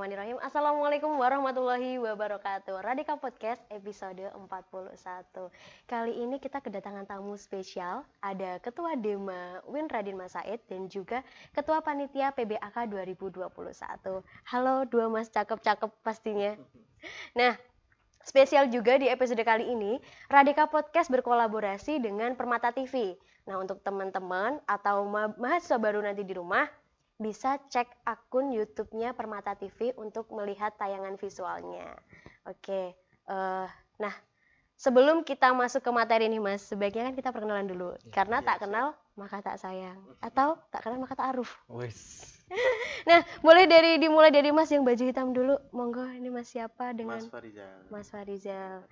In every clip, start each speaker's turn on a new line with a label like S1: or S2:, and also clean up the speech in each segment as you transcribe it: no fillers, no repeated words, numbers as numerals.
S1: Bismillahirrahmanirrahim. Assalamualaikum warahmatullahi wabarakatuh. Radika Podcast episode 41. Kali ini kita kedatangan tamu spesial. Ada Ketua Dema Win Radin Mas Said dan juga Ketua Panitia PBAK 2021. Halo dua mas cakep-cakep pastinya. Nah, spesial juga di episode kali ini, Radika Podcast berkolaborasi dengan Permata TV. Nah, untuk teman-teman atau mahasiswa baru nanti di rumah, bisa cek akun YouTube-nya Permata TV untuk melihat tayangan visualnya. Oke, nah sebelum kita masuk ke materi nih Mas, sebaiknya kan kita perkenalan dulu. Karena tak kenal maka tak sayang, atau tak kenal maka tak aruf. Nah, dimulai dari Mas yang baju hitam dulu. Monggo, ini Mas siapa dengan? Mas Farizal.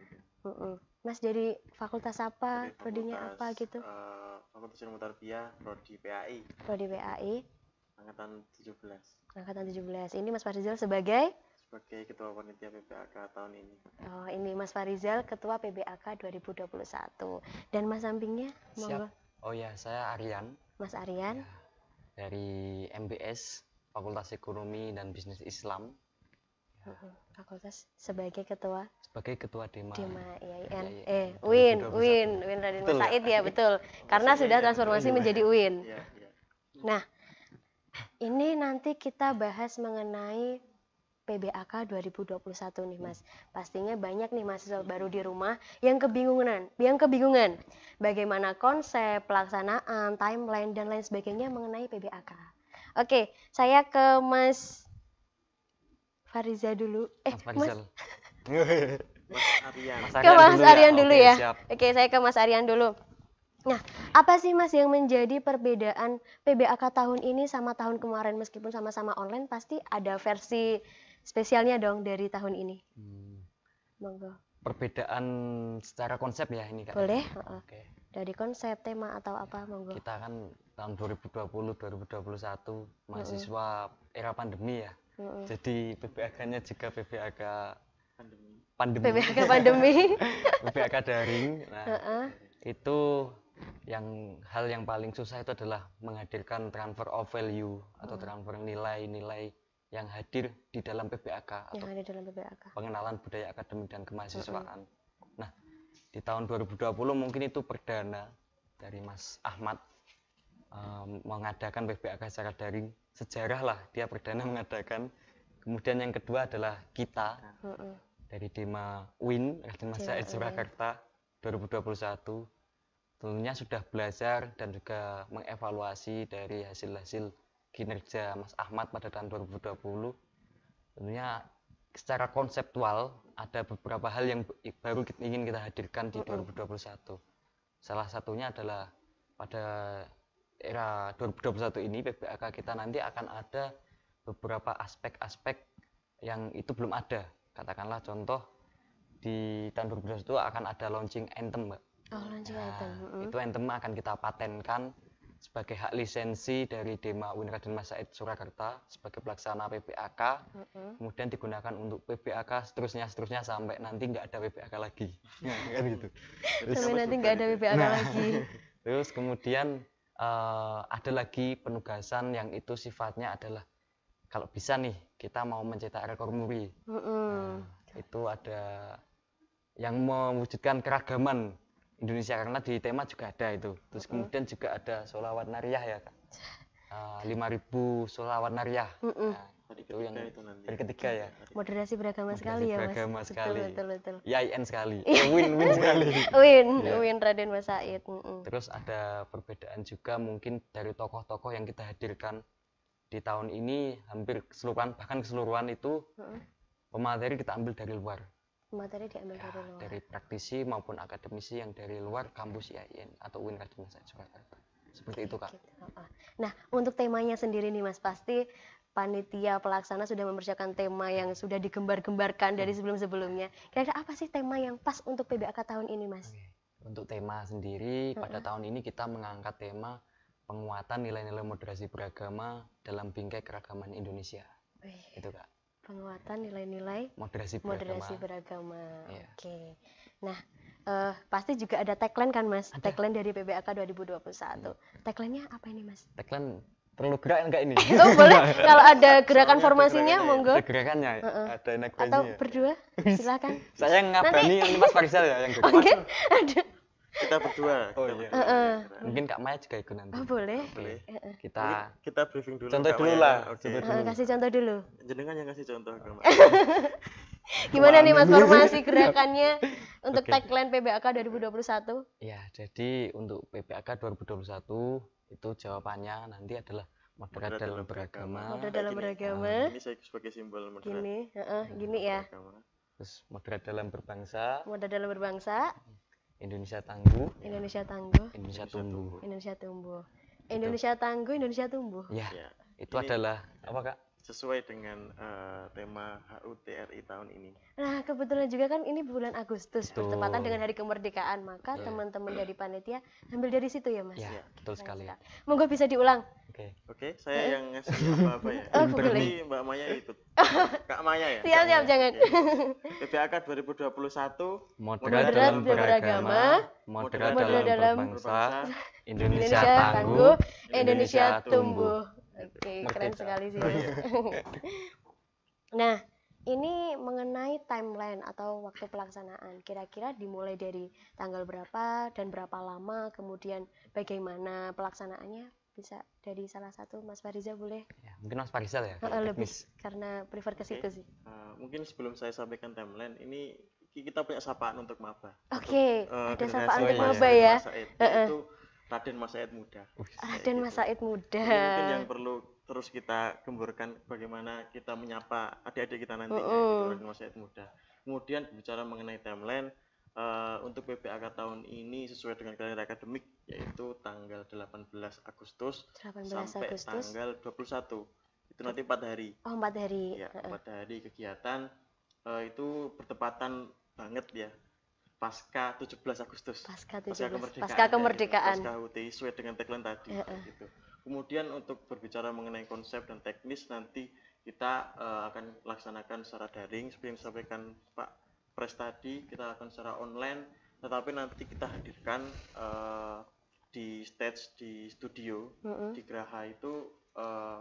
S1: Mas dari fakultas apa? Prodinya apa gitu?
S2: Fakultas Ilmu Tarbiyah, Prodi PAI.
S1: Prodi PAI.
S2: Angkatan 17.
S1: Angkatan 17. Ini Mas Farizal sebagai
S2: Ketua Panitia PBAK tahun ini.
S1: Oh, ini Mas Farizal Ketua PBAK 2021. Dan Mas sampingnya?
S3: Siap. Oh ya, saya Aryan.
S1: Mas Aryan.
S3: Ya, dari MBS, Fakultas Ekonomi dan Bisnis Islam.
S1: Ya. Fakultas sebagai ketua?
S3: Sebagai Ketua Dema.
S1: IAIN. Win Radin Mas Said ya, betul. Karena sudah transformasi menjadi Win.
S2: Ya.
S1: Nah, ini nanti kita bahas mengenai PBAK 2021 nih Mas. Pastinya banyak nih mahasiswa baru di rumah yang kebingungan. Bagaimana konsep, pelaksanaan, timeline dan lain sebagainya mengenai PBAK. Oke, saya ke Mas Fariza dulu.
S3: Mas Farizal.
S1: Mas Aryan dulu ya.
S3: Siap.
S1: Oke, saya ke Mas Aryan dulu. Nah, apa sih Mas yang menjadi perbedaan PBAK tahun ini sama tahun kemarin? Meskipun sama-sama online, pasti ada versi spesialnya dong dari tahun ini. Monggo.
S3: Perbedaan secara konsep ya ini Kak?
S1: Boleh.
S3: Oke.
S1: Dari konsep, tema atau apa, monggo.
S3: Kita kan tahun 2020-2021 mahasiswa era pandemi ya. Jadi PBAK-nya juga PBAK pandemi.
S1: PBAK pandemi.
S3: PBAK daring. Nah, itu hal yang paling susah itu adalah menghadirkan transfer of value atau transfer nilai-nilai yang hadir di dalam PBAK atau pengenalan budaya akademik dan kemahasiswaan. Nah, di tahun 2020 mungkin itu perdana dari Mas Ahmad mengadakan PBAK secara daring. Sejarah lah dia perdana mengadakan. Kemudian yang kedua adalah kita dari Dema Win Radin Mas Said Surakarta 2021. Tentunya sudah belajar dan juga mengevaluasi dari hasil-hasil kinerja Mas Ahmad pada tahun 2020. Tentunya secara konseptual ada beberapa hal yang baru ingin kita hadirkan di 2021. Salah satunya adalah pada era 2021 ini PBAK kita nanti akan ada beberapa aspek-aspek yang itu belum ada. Katakanlah contoh di tahun 2021 akan ada launching anthem, Mbak. Itu anthem akan kita patenkan sebagai hak lisensi dari Dema Win Radin Mas Said Surakarta sebagai pelaksana PBAK. Kemudian digunakan untuk PBAK seterusnya sampai nanti nggak ada PBAK lagi. Kan gitu.
S1: Sampai nanti nggak ada PBAK lagi.
S3: Terus kemudian ada lagi penugasan yang itu sifatnya adalah kalau bisa nih kita mau mencetak rekor muri. Itu ada yang mewujudkan keragaman Indonesia karena di tema juga ada itu. Terus kemudian juga ada sholawat nariyah ya Kak. 5.000 sholawat nariyah. Itu yang hari ketiga ya.
S1: Moderasi beragama sekali ya Mas.
S3: Beragama sekali.
S1: Betul.
S3: IAIN sekali. Win sekali.
S1: Win Radin Mas Said.
S3: Terus ada perbedaan juga mungkin dari tokoh-tokoh yang kita hadirkan di tahun ini hampir keseluruhan bahkan keseluruhan itu pemateri kita ambil dari luar.
S1: Materi diambil dari luar.
S3: Dari praktisi maupun akademisi yang dari luar kampus IAIN atau Win Radin Mas Said Surakarta. Seperti itu Kak.
S1: Nah, untuk temanya sendiri nih Mas, pasti panitia pelaksana sudah mempersiapkan tema yang sudah digembar-gembarkan dari sebelum-sebelumnya. Kira-kira apa sih tema yang pas untuk PBAK tahun ini Mas?
S3: Untuk tema sendiri pada tahun ini kita mengangkat tema penguatan nilai-nilai moderasi beragama dalam bingkai keragaman Indonesia. Itu Kak.
S1: Penguatan nilai-nilai
S3: moderasi
S1: beragama. Ya. Oke. Nah, pasti juga ada tagline kan Mas? Tagline dari PBAK 2021. Tagline-nya apa ini Mas?
S3: Tagline perlu gerak enggak ini?
S1: Oh boleh, kalau ada gerakan
S2: Soalnya ada
S1: formasinya
S2: gerakannya ya.
S1: monggo.
S3: Ada gerakannya, ada naik
S1: Atau
S3: bandnya.
S1: berdua, silakan.
S3: Saya ngabani yang Mas Farizal ya yang gerak.
S1: Oke, ada.
S2: Kita berdua.
S3: Oh,
S2: kita
S3: iya.
S2: berdua.
S3: Mungkin Kak Maya juga ikut nanti.
S1: Oh boleh.
S2: Boleh.
S3: Kita
S2: Kita briefing dulu.
S3: contoh
S2: Kak
S3: dulu
S2: Maya.
S3: lah.
S2: Oke.
S3: Contoh dulu.
S1: Kasih contoh dulu.
S2: Jenengan yang kasih contoh Kak Maya.
S1: Gimana nih Mas formasi gerakannya untuk
S3: Oke.
S1: tagline PBAK 2021?
S3: Ya, jadi untuk PPAK 2021 itu jawabannya nanti adalah moderat dalam beragama,
S1: Moderat
S2: Kayak
S1: dalam
S2: gini.
S1: beragama.
S2: Ini saya sebagai simbol moderat.
S1: Gini, gini ya.
S2: beragama.
S3: terus moderat dalam berbangsa,
S1: Moderat dalam berbangsa,
S3: Indonesia tangguh,
S1: Indonesia tangguh,
S3: Indonesia tumbuh.
S1: Indonesia tumbuh. Indonesia tangguh, Indonesia tumbuh.
S3: Ya,
S2: Ya,
S3: itu
S2: ini
S3: adalah apa Kak?
S2: sesuai dengan tema HUTRI tahun ini.
S1: Nah, kebetulan juga kan ini bulan Agustus,
S3: Betul.
S1: bertepatan dengan Hari Kemerdekaan, maka
S3: Ya.
S1: teman-teman dari panitia ambil dari situ ya, Mas?
S3: Ya,
S2: Iya.
S3: betul sekali.
S1: Monggo bisa diulang.
S3: Oke.
S2: Oke, saya yang ngasih apa-apa ya.
S1: Oh,
S3: Pinter
S1: boleh.
S2: Berarti Mbak Maya ikut. Kak Maya ya?
S1: Siap, siap, jangan.
S2: PPAK 2021
S3: Moderat
S1: Moderat
S3: dalam
S1: beragama,
S3: beragama, moderat
S1: moderat
S3: dalam
S1: dalam
S3: berbangsa, Indonesia
S1: Indonesia
S3: tangguh,
S1: tangguh, Indonesia
S3: tumbuh.
S1: tumbuh. Oke, keren
S3: Merdeka.
S1: sekali sih. Nah, ini mengenai timeline atau waktu pelaksanaan. Kira-kira dimulai dari tanggal berapa dan berapa lama, kemudian bagaimana pelaksanaannya? Bisa dari salah satu, Mas Fariza boleh?
S3: Ya, mungkin Mas Farizal ya,
S1: Lebih
S3: teknis.
S1: karena prefer ke situ sih.
S2: mungkin sebelum saya sampaikan timeline, ini kita punya sapaan untuk maba.
S1: Oke,
S2: Untuk,
S1: ada
S2: generasi
S1: sapaan untuk
S3: Mas
S1: maba ya.
S2: Mas Said. Itu Raden Mas Said muda.
S1: Raden Mas Said muda.
S2: Ini mungkin yang perlu terus kita gemburkan bagaimana kita menyapa adik-adik kita nantinya gitu, Raden Mas Said muda. Kemudian bicara mengenai timeline untuk PPAK tahun ini sesuai dengan kalender akademik yaitu tanggal 18 Agustus
S1: 18
S2: sampai
S1: Agustus.
S2: tanggal 21. Itu nanti 4 hari.
S1: Oh, 4 hari.
S2: Ya, 4 hari kegiatan itu bertepatan banget ya. Pasca 17 Agustus.
S1: Pasca
S2: Pasca
S1: 17.
S2: kemerdekaan.
S1: Pasca kemerdekaan.
S2: Pasca HUT sesuai dengan tagline tadi gitu. Kemudian untuk berbicara mengenai konsep dan teknis nanti kita akan laksanakan secara daring seperti yang disampaikan Pak Pres tadi, kita akan secara online, tetapi nanti kita hadirkan di stage di studio di Graha itu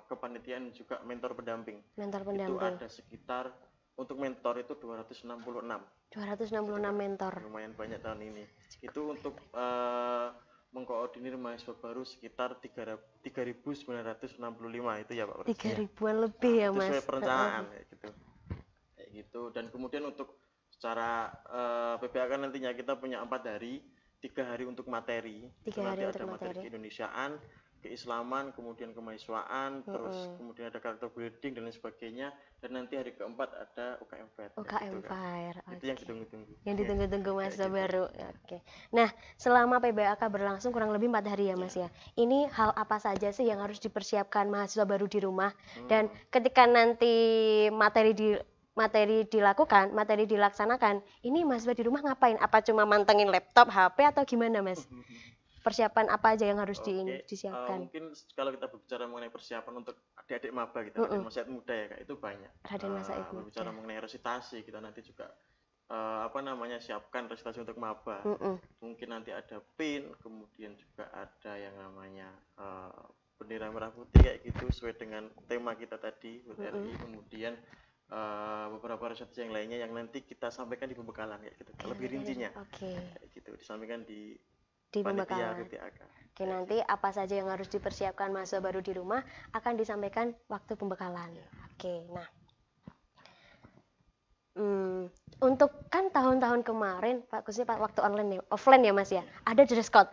S2: kepanitiaan juga mentor pendamping.
S1: Mentor
S2: Itu
S1: pendamping.
S2: ada sekitar untuk mentor itu 266.
S1: 266 mentor.
S2: Lumayan banyak tahun ini. Itu untuk mengkoordinir mahasiswa baru sekitar 3.965 itu ya Pak Pres.
S1: 3.000-an lebih ya,
S2: Itu
S1: Mas.
S2: sesuai perencanaan kayak gitu. Kayak gitu. Dan kemudian untuk secara PPAK nantinya kita punya 4 hari, 3 hari untuk materi.
S1: 3
S2: Itu
S1: hari
S2: nanti
S1: untuk
S2: ada materi
S1: materi.
S2: keindonesiaan, keislaman, kemudian kemahasiswaan, terus kemudian ada karakter building dan lain sebagainya. Dan nanti hari keempat ada UKM Fair. kayak
S1: UKM
S2: gitu kan.
S1: Fair.
S2: Itu yang ditunggu-tunggu.
S1: Yang ditunggu-tunggu mahasiswa
S2: gitu.
S1: baru. Oke. Nah, selama PBAK berlangsung kurang lebih 4 hari ya, Mas ya. Ini hal apa saja sih yang harus dipersiapkan mahasiswa baru di rumah? Dan ketika nanti materi dilaksanakan, ini mahasiswa di rumah ngapain? Apa cuma mantengin laptop, HP atau gimana, Mas? Persiapan apa aja yang harus disiapkan?
S2: Mungkin kalau kita berbicara mengenai persiapan untuk adik-adik maba kita, Raden Mas Said muda ya Kak, itu banyak.
S1: Raden Mas Said muda.
S2: Berbicara mengenai resitasi, kita nanti juga siapkan resitasi untuk maba. Mungkin nanti ada PIN, kemudian juga ada yang namanya bendera merah putih kayak gitu sesuai dengan tema kita tadi HUTRI. Kemudian beberapa resitasi yang lainnya yang nanti kita sampaikan di pembekalan kayak gitu. Lebih rincinya.
S1: Oke.
S2: Kayak gitu disampaikan di
S1: Pembekalan.
S2: panitia PPAK.
S1: Oke, nanti apa saja yang harus dipersiapkan mahasiswa baru di rumah akan disampaikan waktu pembekalan. Oke, nah. Untuk kan tahun-tahun kemarin, Pak khususnya waktu offline ya Mas ya, ada dress code.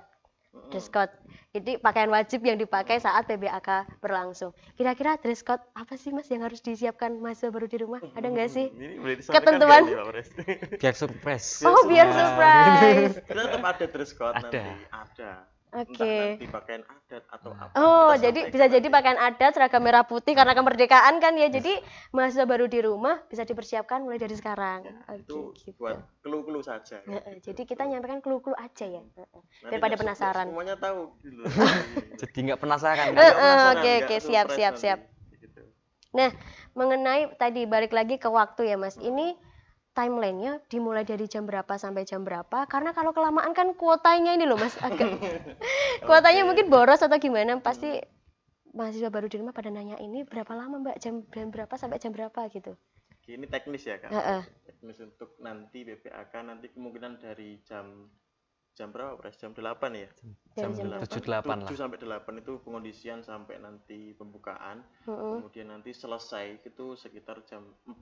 S1: Dress code. Jadi pakaian wajib yang dipakai saat PBAK berlangsung. Kira-kira dress code apa sih Mas yang harus disiapkan mahasiswa baru di rumah? Ada nggak sih?
S2: Ini boleh disampaikan
S1: Ketentuan?
S2: nggak nih, Pak Pres?
S3: Biar surprise.
S1: Oh, biar surprise.
S2: Kita tetap ada dress code
S3: Ada.
S2: nanti. Ada.
S1: Oke.
S2: Entah nanti pakaian adat atau apa.
S1: Oh,
S2: kita
S1: jadi
S2: sampaikan
S1: bisa jadi
S2: nanti.
S1: pakaian adat seragam merah putih karena kemerdekaan kan ya. Jadi mahasiswa baru di rumah bisa dipersiapkan mulai dari sekarang.
S2: Itu
S1: Oke, gitu.
S2: buat clue-clue saja.
S1: Jadi kita nyampaikan clue-clue aja ya.
S2: Nanti
S1: Daripada
S2: nggak
S1: penasaran.
S2: Semuanya tahu gitu.
S3: Jadi nggak penasaran.
S2: Nggak penasaran,
S1: Oke,
S2: nggak
S1: siap,
S2: surprise
S1: siap,
S2: nanti.
S1: siap.
S2: Gitu.
S1: Nah, mengenai tadi balik lagi ke waktu ya Mas. Ini timelinenya dimulai dari jam berapa sampai jam berapa? Karena kalau kelamaan kan kuotanya ini loh Mas agak kuotanya mungkin boros atau gimana? Pasti mahasiswa baru di rumah pada nanya ini berapa lama Mbak, jam berapa sampai jam berapa gitu.
S2: Ini teknis ya Kak. Teknis untuk nanti BPAK nanti kemungkinan dari jam berapa Pres? Jam 8 ya?
S3: Jam 7 lah.
S2: 7 sampai 8 itu pengondisian sampai nanti pembukaan. Kemudian nanti selesai itu sekitar jam 4.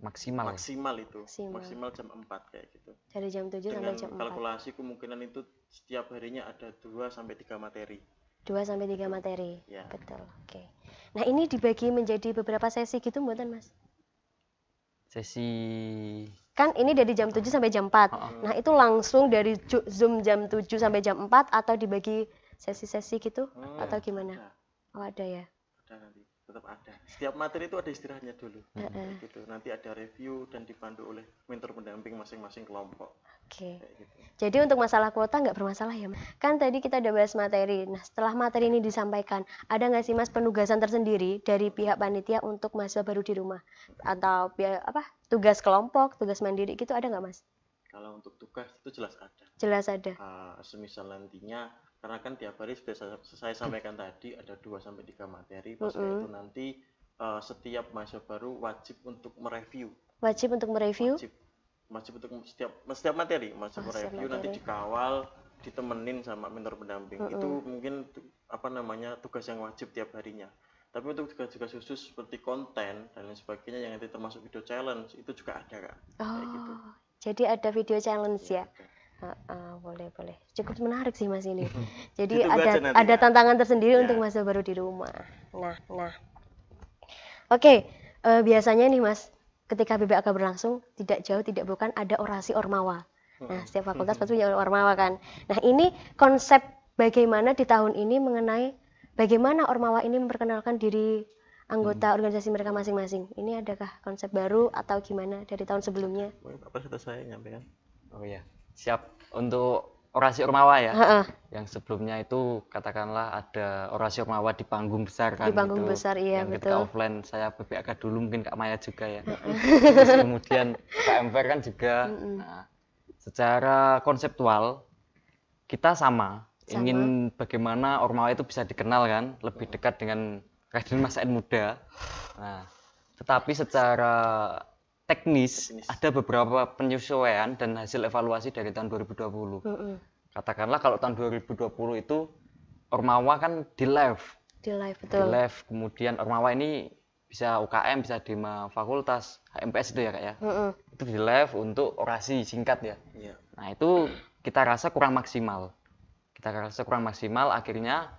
S2: Maksimal itu. Maksimal jam 4 kayak gitu.
S1: Dari jam 7 sampai jam 4.
S2: Dengan kalkulasi kemungkinan itu setiap harinya ada 2 sampai 3 materi.
S1: 2 sampai 3 materi.
S2: Ya.
S1: Betul. Oke. Nah, ini dibagi menjadi beberapa sesi gitu mboten Mas?
S3: Sesi
S1: Kan ini dari jam 7 sampai jam 4. Nah, itu langsung dari Zoom jam 7 sampai jam 4 atau dibagi sesi-sesi gitu atau gimana? Oh, ada ya.
S2: Ada nanti, tetap ada. Setiap materi itu ada istirahatnya dulu. Gitu. Nanti ada review dan dipandu oleh mentor pendamping masing-masing kelompok.
S1: Oke.
S2: Gitu.
S1: Jadi untuk masalah kuota nggak bermasalah ya Mas? Kan tadi kita udah bahas materi. Nah, setelah materi ini disampaikan, ada nggak sih Mas penugasan tersendiri dari pihak panitia untuk mahasiswa baru di rumah? Atau tugas kelompok, tugas mandiri gitu ada nggak Mas?
S2: Kalau untuk tugas itu jelas ada.
S1: Jelas ada.
S2: Semisal nantinya, karena kan tiap hari sudah saya sampaikan tadi ada 2 sampai 3 materi. Pas itu nanti setiap mahasiswa baru wajib untuk mereview.
S1: Wajib untuk mereview?
S2: Wajib untuk setiap materi, mereview nanti dikawal, ditemenin sama mentor pendamping. Itu mungkin tugas yang wajib tiap harinya. Tapi untuk tugas khusus seperti konten dan lain sebagainya yang nanti termasuk video challenge itu juga ada Kak. Kayak gitu.
S1: Jadi ada video challenge ya? Boleh. Cukup menarik sih Mas ini. Jadi ada tantangan tersendiri untuk mahasiswa baru di rumah. Nah. Oke, biasanya nih Mas, ketika BPAK berlangsung, tidak jauh tidak bukan ada orasi Ormawa. Nah, setiap fakultas pasti punya Ormawa kan. Nah, ini konsep bagaimana di tahun ini mengenai bagaimana Ormawa ini memperkenalkan diri anggota organisasi mereka masing-masing. Ini adakah konsep baru atau gimana dari tahun sebelumnya?
S2: Apa kata saya nyampaikan?
S3: Oh ya, siap untuk orasi Ormawa ya. Yang sebelumnya itu katakanlah ada orasi Ormawa di panggung besar kan.
S1: Di panggung
S3: gitu.
S1: besar, iya
S3: yang
S1: betul.
S3: Ketika offline saya BPAK dulu, mungkin Kak Maya juga ya. Terus kemudian KMFR kan juga. Nah, secara konseptual kita sama. Ingin bagaimana Ormawa itu bisa dikenal kan, lebih dekat dengan Raden Mas Said muda. Nah, tetapi secara teknis ada beberapa penyesuaian dan hasil evaluasi dari tahun 2020. Katakanlah kalau tahun 2020 itu Ormawa kan di live.
S1: Betul.
S3: Di live, kemudian Ormawa ini bisa UKM, bisa Dema Fakultas, HMPS itu ya Kak ya. Itu di live untuk orasi singkat ya. Nah, itu kita rasa kurang maksimal. Akhirnya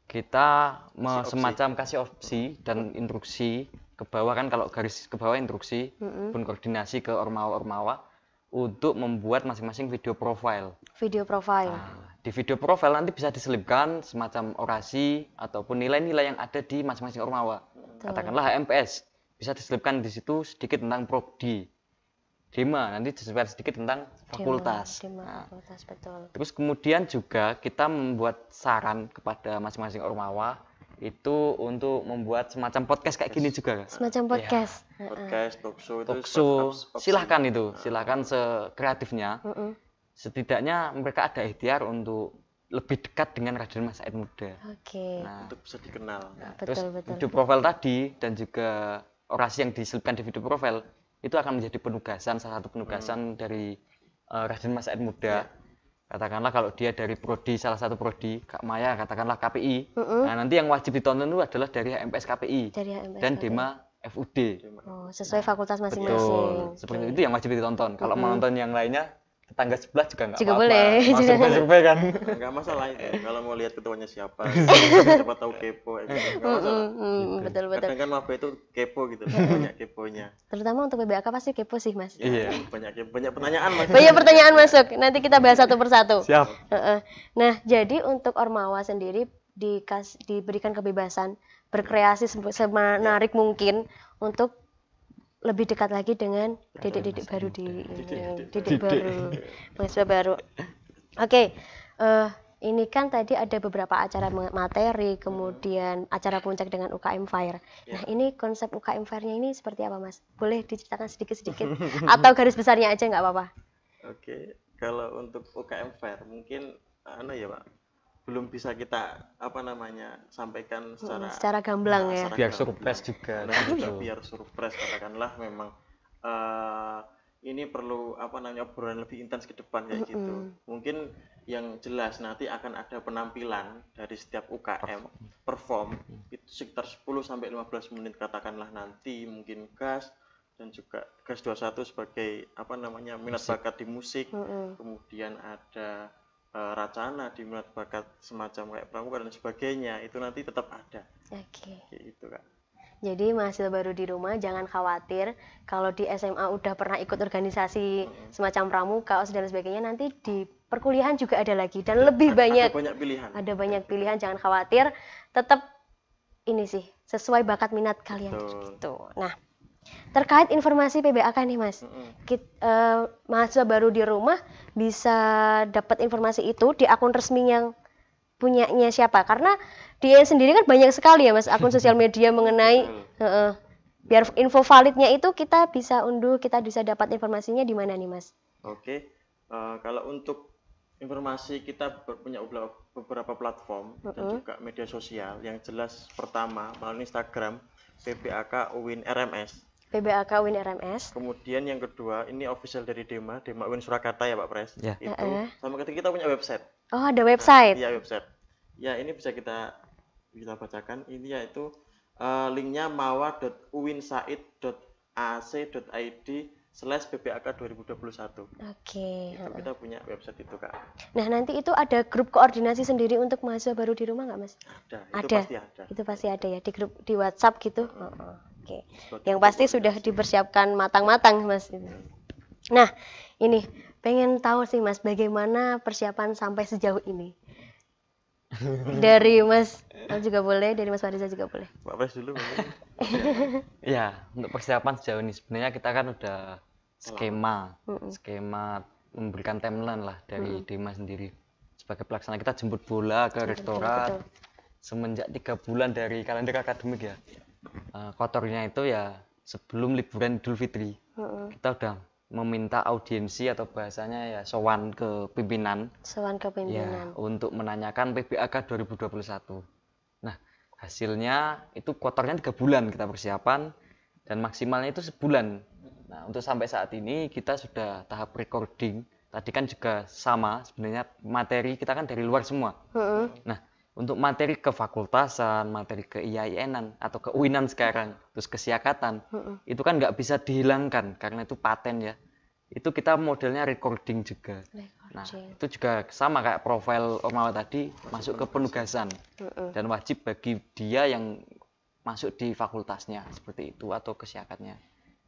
S3: kita semacam kasih opsi dan instruksi ke bawah kan, kalau garis ke bawah instruksi pun koordinasi ke Ormawa untuk membuat masing-masing video profile. Nah, di video profile nanti bisa diselipkan semacam orasi ataupun nilai-nilai yang ada di masing-masing Ormawa. Katakanlah HMPS, bisa diselipkan di situ sedikit tentang prodi. Dema nanti diselipkan sedikit tentang fakultas.
S1: Fakultas, betul.
S3: Terus kemudian juga kita membuat saran kepada masing-masing Ormawa itu untuk membuat semacam podcast kayak gini juga.
S1: Semacam podcast.
S2: Podcast, talkshow itu.
S3: Silahkan sekreatifnya. Setidaknya mereka ada ikhtiar untuk lebih dekat dengan Raden Mas Said muda.
S2: Nah, untuk bisa dikenal.
S3: Terus video profile tadi dan juga orasi yang diselipkan di video profile itu akan menjadi salah satu penugasan dari Raden Mas Said muda. Katakanlah kalau dia dari prodi, salah satu prodi, Kak Maya katakanlah KPI. Nah, nanti yang wajib ditonton itu adalah dari HMPS KPI dan Dema FUD.
S1: Sesuai fakultas masing-masing.
S3: Seperti itu yang wajib ditonton. Kalau mau nonton yang lainnya, tetangga sebelah juga nggak apa-apa.
S1: Boleh.
S3: Survei kan.
S2: Nggak masalah itu. Kalau mau lihat ketuanya siapa tahu kepo. Nggak masalah.
S1: Betul.
S2: Kadang kan maba itu kepo gitu, banyak keponya.
S1: Terutama untuk PBAK pasti kepo sih Mas.
S3: Iya.
S2: Banyak pertanyaan Mas.
S1: Banyak pertanyaan masuk. Nanti kita bahas satu persatu.
S3: Siap.
S1: Nah, jadi untuk Ormawa sendiri diberikan kebebasan berkreasi semenarik mungkin untuk lebih dekat lagi dengan didik baru mahasiswa baru. Oke, ini kan tadi ada beberapa acara materi, kemudian acara puncak dengan UKM Fair. Nah, ini konsep UKM Fair-nya ini seperti apa Mas? Boleh diceritakan sedikit-sedikit atau garis besarnya aja nggak apa-apa?
S2: Oke, kalau untuk UKM Fair mungkin ya Pak, belum bisa kita sampaikan
S1: secara gamblang ya.
S3: Biar surprise juga.
S2: Nah, juga biar surprise, katakanlah memang ini perlu obrolan lebih intens ke depan kayak gitu. Mungkin yang jelas nanti akan ada penampilan dari setiap UKM perform itu sekitar 10 sampai 15 menit katakanlah nanti, mungkin Gas dan juga Gas 21 sebagai minat bakat di musik. Kemudian ada Racana di minat bakat semacam kayak pramuka dan sebagainya, itu nanti tetap ada.
S1: Oke.
S2: Kayak gitu, Kak.
S1: Jadi mahasiswa baru di rumah jangan khawatir kalau di SMA udah pernah ikut organisasi semacam pramuka, OSIS dan sebagainya, nanti di perkuliahan juga ada lagi dan lebih banyak.
S2: Ada banyak pilihan.
S1: Ada banyak pilihan, jangan khawatir. Tetap ini sih sesuai bakat minat kalian gitu. Nah, terkait informasi PBAK nih Mas, mahasiswa baru di rumah bisa dapat informasi itu di akun resmi yang punyanya siapa? Karena dia sendiri kan banyak sekali ya Mas akun sosial media mengenai biar info validnya itu kita bisa unduh, kita bisa dapat informasinya di mana nih Mas?
S2: Oke, kalau untuk informasi kita punya beberapa platform dan juga media sosial. Yang jelas pertama melalui Instagram PBAK UIN RMS.
S1: PBAK UIN RMS.
S2: Kemudian yang kedua ini official dari Dema UIN Surakarta ya Pak Pres.
S3: Ya.
S2: Itu sama ketika kita punya website.
S1: Oh, ada website.
S2: Iya, website. Ya, ini bisa kita bacakan. Ini yaitu linknya mawa.uinsaid.ac.id/PBAK 2021.
S1: Oke.
S2: Itu kita punya website itu, Kak.
S1: Nah, nanti itu ada grup koordinasi sendiri untuk mahasiswa baru di rumah nggak Mas?
S2: Ada, pasti ada.
S1: Itu pasti ada ya di grup di WhatsApp gitu. Oke. Yang pasti sudah dipersiapkan matang-matang Mas. Nah, ini pengen tahu sih Mas bagaimana persiapan sampai sejauh ini. Dari Mas juga boleh, dari Mas Fariza juga boleh.
S2: Pak Pres dulu.
S3: Ya, untuk persiapan sejauh ini sebenarnya kita kan udah skema memberikan timeline lah dari Dema sendiri. Sebagai pelaksana kita jemput bola ke rektorat semenjak 3 bulan dari kalender akademik ya. Kotornya itu ya sebelum liburan Idul Fitri. Kita udah meminta audiensi atau bahasanya ya sowan ke pimpinan. Ya, untuk menanyakan PBAK 2021. Nah, hasilnya itu kotornya 3 bulan kita persiapan dan maksimalnya itu sebulan. Nah, untuk sampai saat ini kita sudah tahap recording. Tadi kan juga sama sebenarnya materi kita kan dari luar semua. Nah, untuk materi kefakultasan, materi ke IAIN-an atau ke UIN-an sekarang, terus kesiakatan, itu kan nggak bisa dihilangkan karena itu paten ya. Itu kita modelnya recording juga. Nah, itu juga sama kayak profil Ormawa tadi, masuk ke penugasan. Dan wajib bagi dia yang masuk di fakultasnya, seperti itu, atau kesiakatnya.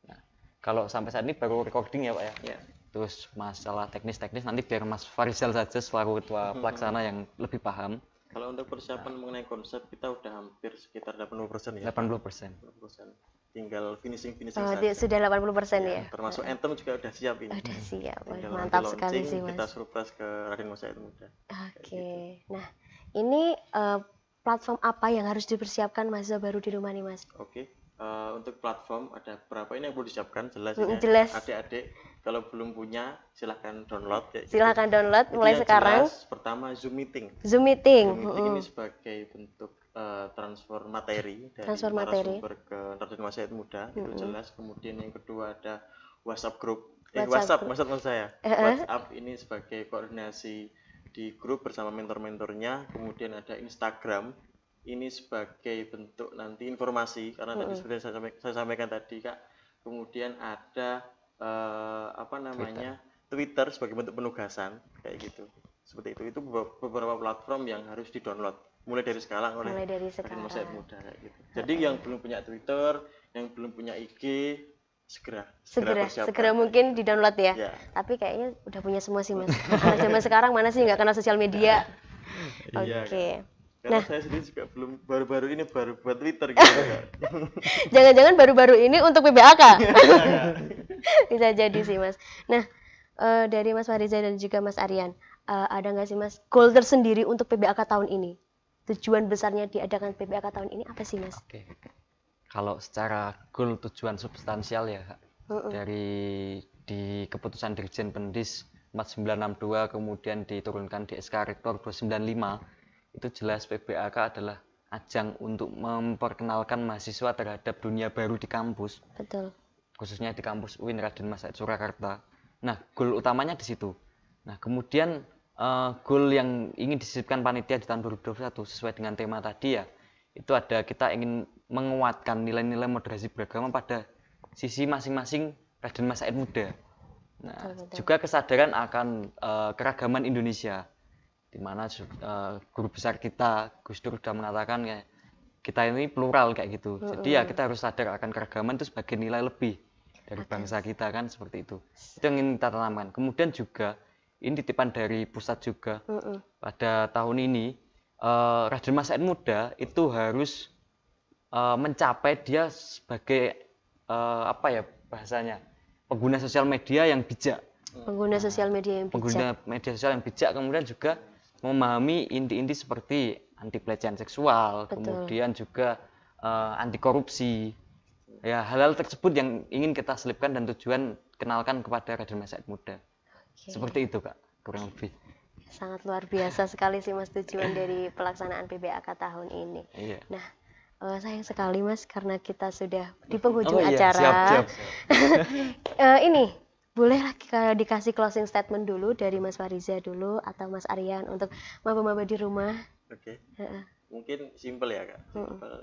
S3: Nah, kalau sampai saat ini baru recording ya Pak ya? Terus masalah teknis-teknis nanti biar Mas Farizal saja selaku ketua pelaksana yang lebih paham.
S2: Kalau untuk persiapan mengenai konsep kita udah hampir sekitar 80% ya.
S3: 80%.
S2: Tinggal finishing
S1: saja. Sudah 80% ya.
S2: Termasuk anthem juga udah siap ini.
S1: Udah siap. Mantap sekali sih Mas.
S2: Kita surprise ke Raden Mas Said Muda.
S1: Oke. Nah, ini platform apa yang harus dipersiapkan mahasiswa baru di rumah nih Mas?
S2: Oke. Untuk platform ada berapa ini yang perlu disiapkan jelas ya. Adik-adik kalau belum punya silahkan download ya.
S1: Silahkan download mulai sekarang.
S2: Jelas, pertama Zoom meeting ini sebagai bentuk transfer materi dari narasumber ke Raden Mas Said Muda, itu jelas. Kemudian yang kedua ada WhatsApp group. WhatsApp maksud saya. WhatsApp ini sebagai koordinasi di grup bersama mentor-mentornya. Kemudian ada Instagram. Ini sebagai bentuk nanti informasi karena tadi seperti saya sampaikan tadi Kak. Kemudian ada Twitter sebagai bentuk penugasan kayak gitu. Seperti itu beberapa platform yang harus di-download mulai dari sekarang oleh Raden Mas Said Muda kayak gitu. Jadi yang belum punya Twitter, yang belum punya IG segera
S1: mungkin di-download ya. Tapi kayaknya udah punya semua sih Mas. Anak zaman sekarang mana sih nggak kenal sosial media. Oke.
S2: Karena saya sendiri juga baru buat Twitter gitu.
S1: Jangan-jangan baru-baru ini untuk PBAK. Bisa jadi sih Mas. Nah, dari Mas Fariza dan juga Mas Aryan, ada nggak sih Mas goal tersendiri untuk PBAK tahun ini? Tujuan besarnya diadakan PBAK tahun ini apa sih Mas?
S3: Oke. Kalau secara goal tujuan substansial ya Kak, dari di keputusan Dirjen Pendis 4962 kemudian diturunkan di SK Rektor 295, itu jelas PBAK adalah ajang untuk memperkenalkan mahasiswa terhadap dunia baru di kampus.
S1: Betul.
S3: Khususnya di kampus UIN Raden Mas Said Surakarta. Nah, goal utamanya di situ. Nah, kemudian goal yang ingin disisipkan panitia di tahun 2021 sesuai dengan tema tadi ya, itu ada kita ingin menguatkan nilai-nilai moderasi beragama pada sisi masing-masing Raden Mas Said muda. Nah,
S1: betul.
S3: juga kesadaran akan keragaman Indonesia, di mana guru besar kita Gus Dur sudah mengatakan ya, kita ini plural kayak gitu. Jadi ya kita harus sadar akan keragaman itu sebagai nilai lebih dari bangsa kita kan, seperti itu. Itu yang ingin kita tanamkan. Kemudian juga ini titipan dari pusat juga. Pada tahun ini Raden Mas Said muda itu harus mencapai dia sebagai apa ya bahasanya, pengguna sosial media yang bijak.
S1: Pengguna sosial media yang bijak.
S3: Pengguna media sosial yang bijak, kemudian juga memahami inti-inti seperti anti pelecehan seksual, kemudian juga anti korupsi. Ya, hal-hal tersebut yang ingin kita selipkan dan tujuan kenalkan kepada Raden Mas Said muda. Seperti itu, Kak, kurang lebih.
S1: Sangat luar biasa sekali sih Mas tujuan dari pelaksanaan PBAK tahun ini.
S3: Iya.
S1: Nah, sayang sekali Mas karena kita sudah di penghujung
S3: iya,
S1: acara.
S3: siap.
S1: Ini boleh dikasih closing statement dulu dari Mas Fariza dulu atau Mas Aryan untuk maba-maba di rumah.
S2: Oke. Mungkin simpel ya Kak. Simpel.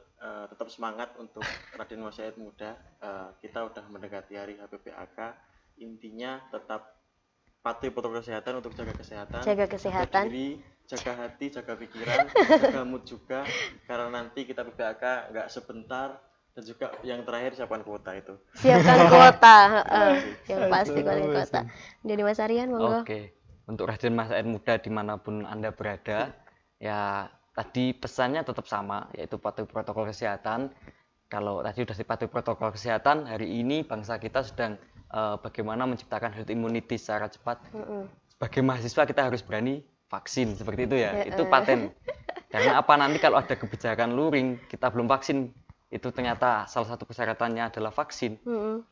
S2: Tetap semangat untuk Raden Mas Said muda. Kita udah mendekati hari HPPAK. Intinya tetap patuhi protokol kesehatan untuk jaga kesehatan.
S1: Jaga kesehatan.
S2: Jaga diri, jaga hati, jaga pikiran, jaga mood juga. Karena nanti kita PBAK nggak sebentar. Dan juga yang terakhir siapkan kuota itu.
S1: Siapkan kuota. Yang pasti kuota. Dari Mas Aryan monggo.
S3: Oke. Untuk Raden Mas Said muda dimanapun Anda berada, ya tadi pesannya tetap sama, yaitu patuhi protokol kesehatan. Kalau tadi sudah dipatuhi protokol kesehatan, hari ini bangsa kita sedang bagaimana menciptakan herd immunity secara cepat. Sebagai mahasiswa kita harus berani vaksin, seperti itu ya. Itu paten. Karena apa, nanti kalau ada kebijakan luring, kita belum vaksin, itu ternyata salah satu persyaratannya adalah vaksin,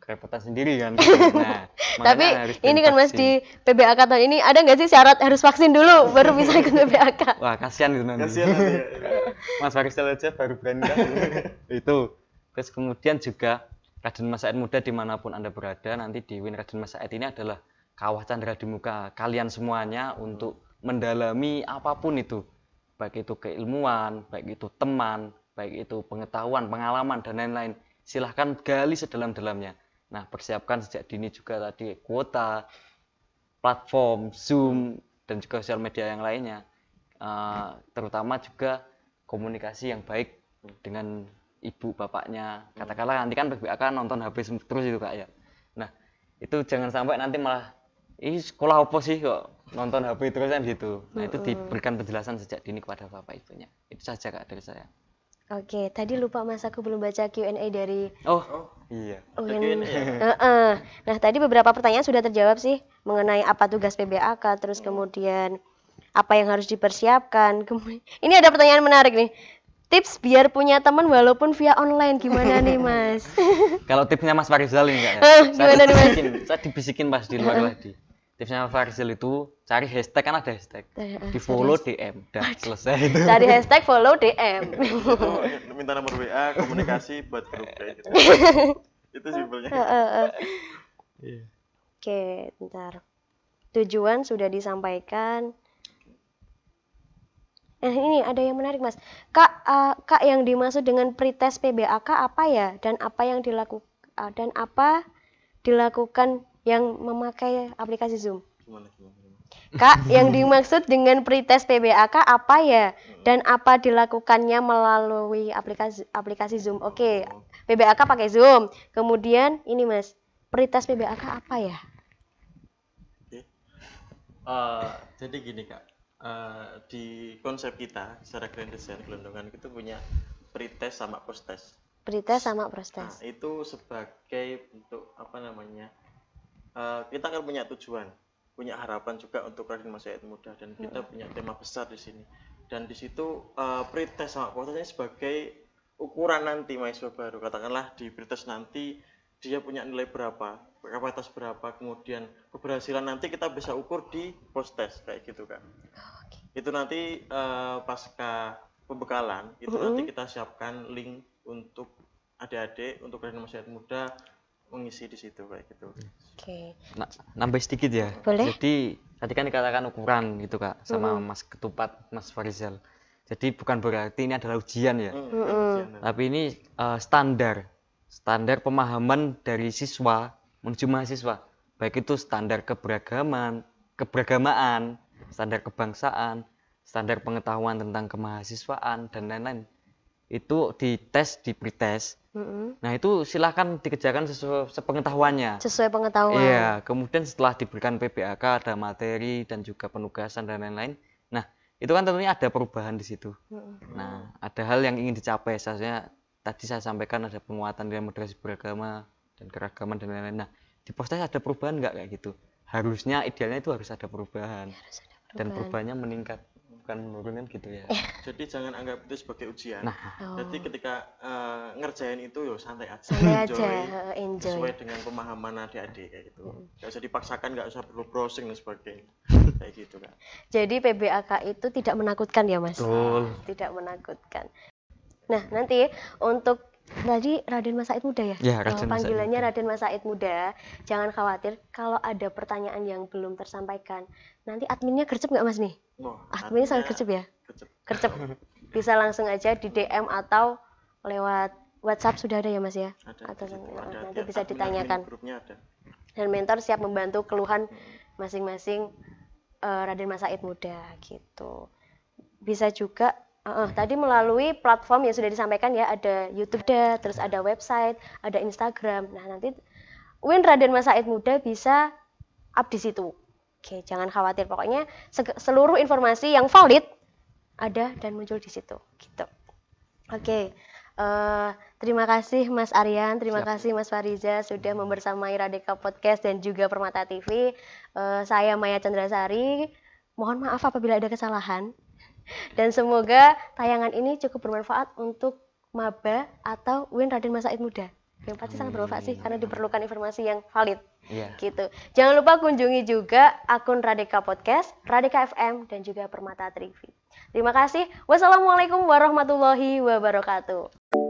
S3: kerepotan sendiri kan. Nah,
S1: tapi ini kan Mas di PBAK tahun ini ada nggak sih syarat harus vaksin dulu baru bisa ikut PBAK?
S3: Wah, kasihan itu nanti. Mas Farisal aja baru berani kan. Itu. Terus kemudian juga Raden Mas Said muda dimanapun Anda berada, nanti di UIN Raden Mas Said ini adalah kawah candra di muka kalian semuanya untuk mendalami apapun itu, baik itu keilmuan, baik itu teman, baik itu pengetahuan, pengalaman, dan lain-lain. Silahkan gali sedalam-dalamnya. Nah, persiapkan sejak dini juga tadi kuota, platform, Zoom, dan juga sosial media yang lainnya. Terutama juga komunikasi yang baik dengan ibu bapaknya. Katakanlah nanti kan PBAK nonton HP terus itu Kak ya. Nah, itu jangan sampai nanti malah, sekolah apa sih kok nonton HP terus kan gitu. Nah, itu diberikan penjelasan sejak dini kepada bapak ibunya. Itu saja Kak dari saya.
S1: Oke, tadi lupa Mas aku belum baca Q&A dari
S3: iya.
S1: Nah, tadi beberapa pertanyaan sudah terjawab sih mengenai apa tugas PBAK, terus kemudian apa yang harus dipersiapkan. Ini ada pertanyaan menarik nih. Tips biar punya teman walaupun via online gimana nih Mas?
S3: Kalau tipsnya Mas Farizal ini Kak ya.
S1: Gimana nih Mas?
S3: Saya dibisikin pas di luar tadi. Tipsnya Mas Farizal itu cari hashtag, kan ada hashtag. Di follow DM, dah selesai itu.
S1: Cari hashtag follow DM.
S2: Minta nomor WA, komunikasi buat grup kayak gitu. Itu simpelnya.
S1: Oke, bentar. Tujuan sudah disampaikan. Ini ada yang menarik Mas. Kak yang dimaksud dengan pretest PBAK apa ya? Dan apa dilakukan yang memakai aplikasi Zoom?
S2: Gimana?
S1: Kak, yang dimaksud dengan pretest PBAK apa ya? Dan apa dilakukannya melalui aplikasi Zoom? Oke, PBAK pakai Zoom. Kemudian ini Mas, pretest PBAK apa ya?
S2: Jadi gini Kak. Di konsep kita secara grand design gelondongan itu punya pretest sama posttest.
S1: Pretest sama posttest.
S2: Nah, itu sebagai bentuk apa namanya? Kita kan punya tujuan, punya harapan juga untuk Raden Mas Said muda, dan kita punya tema besar di sini. Dan di situ pretest sama posttest sebagai ukuran nanti mahasiswa baru. Katakanlah di pretest nanti dia punya nilai berapa, kapasitas berapa, kemudian keberhasilan nanti kita bisa ukur di posttest kayak gitu Kak.
S1: Oke.
S2: Itu nanti pasca pembekalan itu nanti kita siapkan link untuk adik-adik, untuk Raden Masyarakat Muda mengisi di situ kayak gitu.
S1: Oke.
S3: Nambah sedikit ya.
S1: Boleh.
S3: Jadi tadi kan dikatakan ukuran gitu Kak sama Mas Ketupat, Mas Farizal. Jadi bukan berarti ini adalah ujian ya. Tapi ini standar pemahaman dari siswa menuju mahasiswa. Baik itu standar keberagamaan, standar kebangsaan, standar pengetahuan tentang kemahasiswaan dan lain-lain. Itu dites, di pretest. Nah itu silahkan dikerjakan sesuai sepengetahuannya.
S1: Sesuai pengetahuan.
S3: Iya, kemudian setelah diberikan PBAK ada materi dan juga penugasan dan lain-lain. Nah itu kan tentunya ada perubahan di situ. Nah ada hal yang ingin dicapai. Seharusnya tadi saya sampaikan ada penguatan dalam moderasi beragama dan keragaman dan lain-lain. Nah di postes ada perubahan nggak kayak gitu? Harusnya idealnya itu harus ada perubahan. Dan perubahannya meningkat, bukan menurun kan gitu ya.
S2: Jadi jangan anggap itu sebagai ujian.
S3: Nah,
S2: Jadi ketika ngerjain itu yo santai aja.
S1: Santai aja, enjoy.
S2: Sesuai dengan pemahaman adik-adik kayak gitu. Gak usah dipaksakan, gak usah perlu browsing dan sebagainya. Kayak gitu kan.
S1: Jadi PBAK itu tidak menakutkan ya Mas?
S3: betul.
S1: Tidak menakutkan. Nah nanti untuk tadi Raden Mas Said Muda ya?
S3: Ya, Raden Mas Said
S1: Panggilannya
S3: Muda.
S1: Raden Mas Said Muda. Jangan khawatir kalau ada pertanyaan yang belum tersampaikan. Nanti adminnya gercep nggak Mas nih?
S2: Wah,
S1: Adminnya sangat gercep ya?
S2: gercep.
S1: Gercep. Bisa langsung aja di DM atau lewat WhatsApp sudah ada ya Mas ya?
S2: Ada,
S1: Atau
S2: di situ ada.
S1: nanti
S2: Di
S1: bisa
S2: admin
S1: ditanyakan.
S2: grupnya ada.
S1: Dan mentor siap membantu keluhan masing-masing Raden Mas Said Muda gitu. Bisa juga tadi melalui platform yang sudah disampaikan ya, ada YouTube, terus ada website, ada Instagram. Nah nanti Win Raden Mas Said Muda bisa up di situ. Oke, jangan khawatir, pokoknya seluruh informasi yang valid ada dan muncul di situ gitu. Oke, terima kasih Mas Aryan, terima kasih Mas Fariza sudah membersamai Radika Podcast dan juga Permata TV. Saya Maya Chandrasari, mohon maaf apabila ada kesalahan. Dan semoga tayangan ini cukup bermanfaat untuk maba atau Win Raden Mas Said Muda. Yang pasti sangat bermanfaat sih karena diperlukan informasi yang valid.
S3: Iya.
S1: Gitu. Jangan lupa kunjungi juga akun Radika Podcast, Radika FM dan juga Permata TV. Terima kasih. Wassalamualaikum warahmatullahi wabarakatuh.